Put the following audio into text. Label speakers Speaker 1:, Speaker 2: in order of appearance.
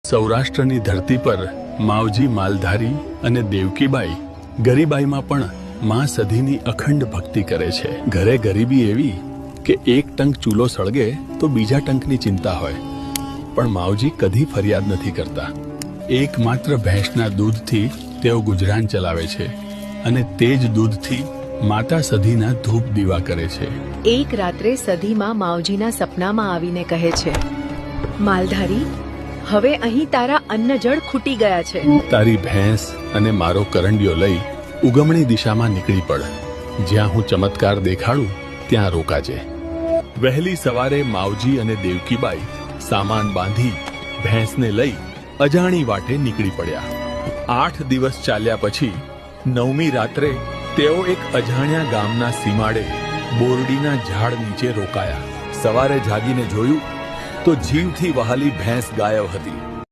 Speaker 1: સૌરાષ્ટ્રની ધરતી પર માવજી માલધારી અને દેવકીબાઈ ગરીબાઈમાં પણ માં સધીની અખંડ ભક્તિ કરે છે. ઘરે ગરીબી એવી કે એક ટંક ચૂલો સળગે તો બીજા ટંકની ચિંતા હોય, પણ માવજી કદી ફરિયાદ નથી કરતા. એકમાત્ર ભેંસના દૂધથી તેઓ ગુજરાન ચલાવે છે અને તે જ દૂધથી માતા સધીના ધૂપ દીવા કરે છે.
Speaker 2: એક રાત્રે સધીમાં માવજીના સપનામાં આવીને કહે છે, માલધારી, હવે અહીં તારા અન્ન જળ ખૂટી ગયા છે.
Speaker 1: તારી ભેંસ અને મારો કરંડિયો લઈ ઉગમણી દિશામાં નીકળી પડ. જ્યાં હું ચમત્કાર દેખાડું ત્યાં રોકાજે. વહેલી સવારે માવજી અને દેવકીબાઈ સામાન બાંધી ભેંસને લઈ અજાણી વાટે નીકળી પડ્યા. 8 દિવસ ચાલ્યા પછી 9મી રાત્રે તેઓ એક અજાણ્યા ગામના સીમાડે બોરડીના ઝાડ નીચે રોકાયા. સવારે જાગીને જોયું તો જીવથી વહાલી ભેંસ ગાયબ હતી.